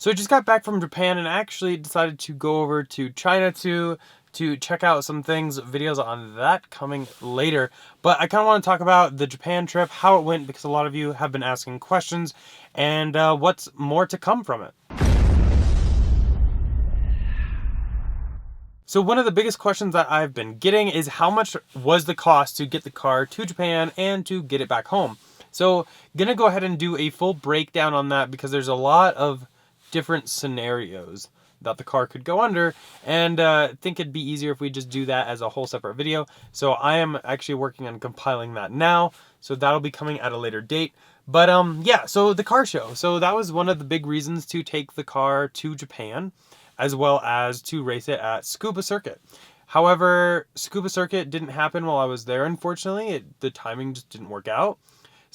So I just got back from Japan and actually decided to go over to China to check out some things, videos on that coming later. But I kind of want to talk about the Japan trip, how it went, because a lot of you have been asking questions, and what's more to come from it. So one of the biggest questions that I've been getting is how much was the cost to get the car to Japan and to get it back home? So gonna go ahead and do a full breakdown on that because there's a lot of different scenarios that the car could go under, and I think it'd be easier if we just do that as a whole separate video. So I am actually working on compiling that now, so that'll be coming at a later date. But yeah, so the car show. So that was one of the big reasons to take the car to Japan, as well as to race it at Scuba Circuit. However, Scuba Circuit didn't happen while I was there, unfortunately. The timing just didn't work out.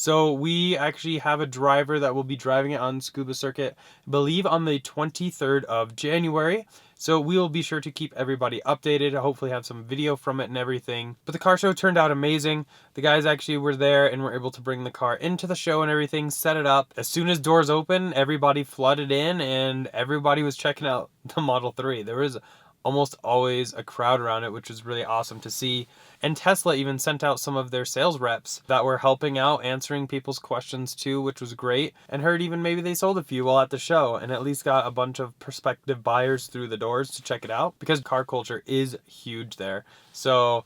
So we actually have a driver that will be driving it on Scuba Circuit, I believe on the 23rd of January. So we will be sure to keep everybody updated, hopefully have some video from it and everything. But the car show turned out amazing. The guys actually were there and were able to bring the car into the show and everything, set it up. As soon as doors open, everybody flooded in and everybody was checking out the Model 3. There was almost always a crowd around it, which was really awesome to see. And Tesla even sent out some of their sales reps that were helping out, answering people's questions too, which was great. And heard even maybe they sold a few while at the show and at least got a bunch of prospective buyers through the doors to check it out, because car culture is huge there. So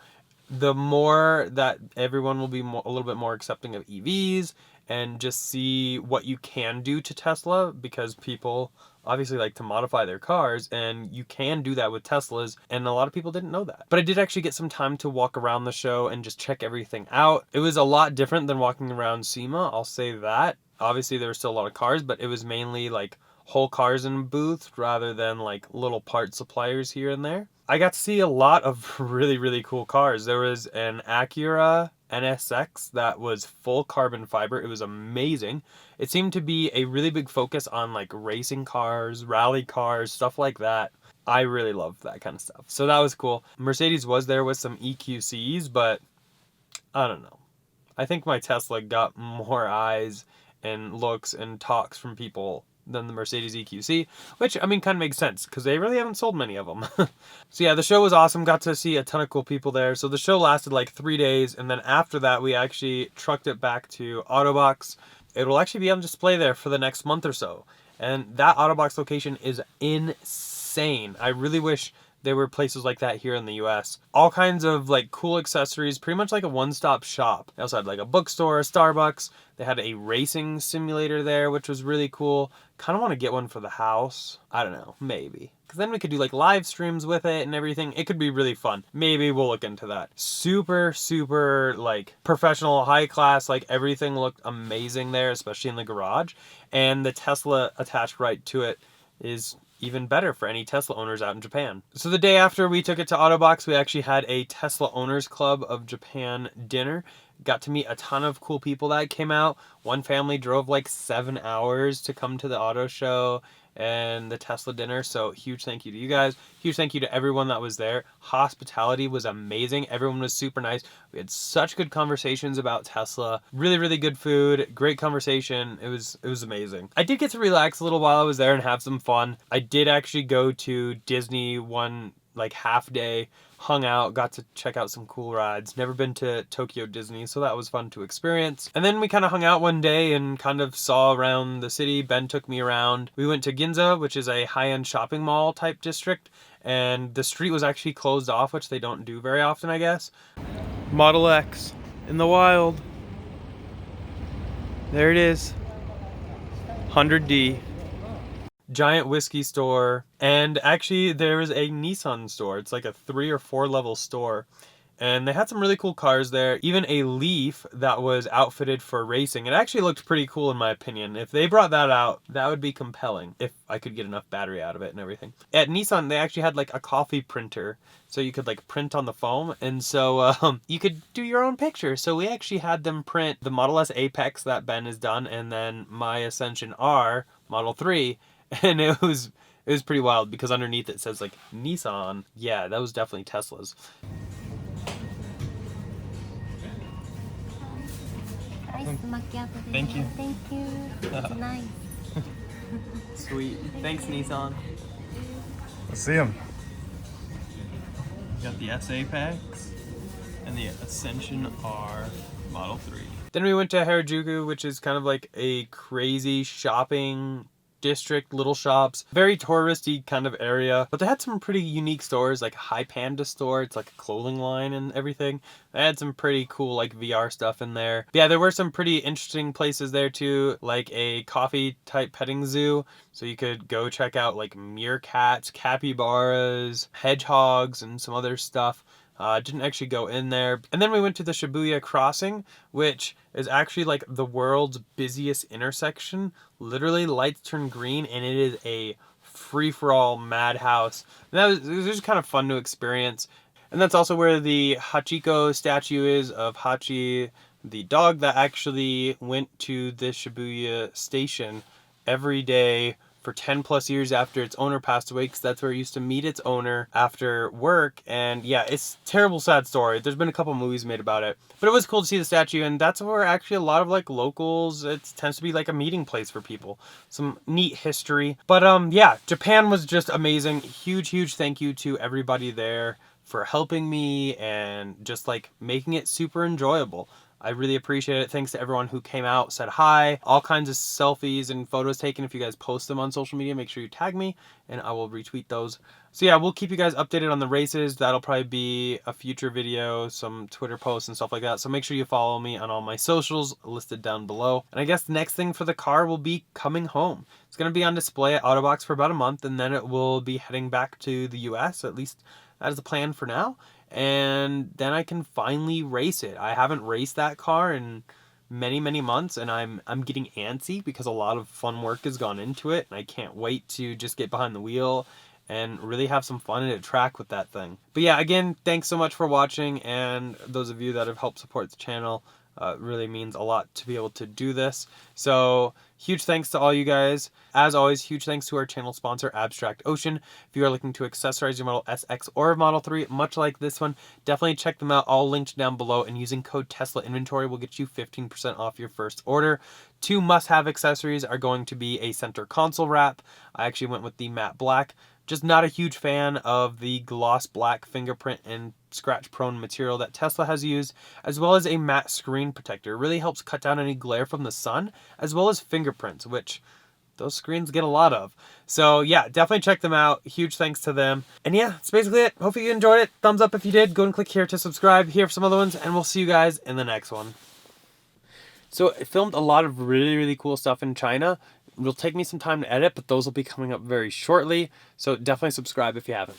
the more that everyone will be a little bit more accepting of EVs and just see what you can do to Tesla, because people obviously like to modify their cars, and you can do that with Teslas, and a lot of people didn't know that. But I did actually get some time to walk around the show and just check everything out. It was a lot different than walking around SEMA, I'll say that. Obviously there were still a lot of cars, but it was mainly like whole cars in a booth rather than like little part suppliers here and there. I got to see a lot of really cool cars. There was an Acura NSX that was full carbon fiber. It was amazing. It seemed to be a really big focus on like racing cars, rally cars, stuff like that. I really loved that kind of stuff. So that was cool. Mercedes was there with some EQCs, but I don't know. I think my Tesla got more eyes and looks and talks from people than the Mercedes EQC, which, I mean, kind of makes sense because they really haven't sold many of them. So yeah, the show was awesome. Got to see a ton of cool people there. So the show lasted like 3 days, and then after that we actually trucked it back to Autobox. It will actually be on display there for the next month or so, and that Autobox location is insane. I really wish there were places like that here in the US. All kinds of like cool accessories, pretty much like a one-stop shop. They also had like a bookstore, a Starbucks. They had a racing simulator there, which was really cool. Kind of want to get one for the house. I don't know, maybe. Because then we could do like live streams with it and everything. It could be really fun. Maybe we'll look into that. Super like professional, high class, like everything looked amazing there, especially in the garage. And the Tesla attached right to it is even better for any Tesla owners out in Japan. So the day after we took it to Autobox, we actually had a Tesla Owners Club of Japan dinner. Got to meet a ton of cool people that came out. One family drove like 7 hours to come to the auto show and the Tesla dinner. So huge thank you to you guys. Huge thank you to everyone that was there. Hospitality was amazing. Everyone was super nice. We had such good conversations about Tesla. Really good food. Great conversation. It was amazing. I did get to relax a little while I was there and have some fun. I did actually go to Disney one like half day, hung out, got to check out some cool rides. Never been to Tokyo Disney, so that was fun to experience. And then we kind of hung out one day and kind of saw around the city. Ben took me around. We went to Ginza, which is a high-end shopping mall type district, and the street was actually closed off, which they don't do very often, I guess. Model X in the wild. There it is. 100D. Giant whiskey store, and actually there was a Nissan store. It's like a 3 or 4 level store, and they had some really cool cars there. Even a Leaf that was outfitted for racing. It actually looked pretty cool in my opinion. If they brought that out, that would be compelling if I could get enough battery out of it and everything. At Nissan they actually had like a coffee printer, so you could like print on the foam, and so you could do your own picture. So we actually had them print the Model S Apex that Ben has done, and then my Ascension R Model 3. And it was pretty wild because underneath it says like Nissan. Yeah, that was definitely Tesla's. Nice macchiato. Thank you. Thank you. It's nice. Sweet. Thanks, Nissan. Let's see them. Got the SA packs and the Ascension R Model 3. Then we went to Harajuku, which is kind of like a crazy shopping district, little shops, very touristy kind of area, but they had some pretty unique stores, like High Panda store. It's like a clothing line and everything. They had some pretty cool like VR stuff in there. But yeah, there were some pretty interesting places there too, like a coffee type petting zoo, so you could go check out like meerkats, capybaras, hedgehogs, and some other stuff. Didn't actually go in there. And then we went to the Shibuya Crossing, which is actually like the world's busiest intersection. Literally, lights turn green and it is a free-for-all madhouse. And it was just kind of fun to experience. And that's also where the Hachiko statue is of Hachi, the dog that actually went to the Shibuya station every day for 10 plus years after its owner passed away, because that's where it used to meet its owner after work. And yeah, it's a terrible, sad story. There's been a couple movies made about it, but it was cool to see the statue, and that's where actually a lot of like locals, it tends to be like a meeting place for people. Some neat history. But yeah, Japan was just amazing. Huge thank you to everybody there for helping me and just like making it super enjoyable. I really appreciate it. Thanks to everyone who came out, said hi. All kinds of selfies and photos taken. If you guys post them on social media, make sure you tag me and I will retweet those. So yeah, we'll keep you guys updated on the races. That'll probably be a future video, some Twitter posts and stuff like that. So make sure you follow me on all my socials listed down below. And I guess the next thing for the car will be coming home. It's going to be on display at Autobox for about a month, and then it will be heading back to the US. At least that is the plan for now. And then I can finally race it. I haven't raced that car in many months, and I'm getting antsy because a lot of fun work has gone into it, and I can't wait to just get behind the wheel and really have some fun at a track with that thing. But yeah, again, thanks so much for watching, and those of you that have helped support the channel. It really means a lot to be able to do this. So huge thanks to all you guys. As always, huge thanks to our channel sponsor, Abstract Ocean. If you are looking to accessorize your Model SX or Model 3, much like this one, definitely check them out. All linked down below, and using code Tesla Inventory will get you 15% off your first order. 2 must-have accessories are going to be a center console wrap. I actually went with the matte black. Just not a huge fan of the gloss black fingerprint and scratch prone material that Tesla has used, as well as a matte screen protector. It really helps cut down any glare from the sun, as well as fingerprints, which those screens get a lot of. So yeah, definitely check them out. Huge thanks to them. And yeah, that's basically it. Hopefully you enjoyed it. Thumbs up if you did. Go and click here to subscribe here for some other ones, and we'll see you guys in the next one. So I filmed a lot of really cool stuff in China. It will take me some time to edit, but those will be coming up very shortly. So definitely subscribe if you haven't.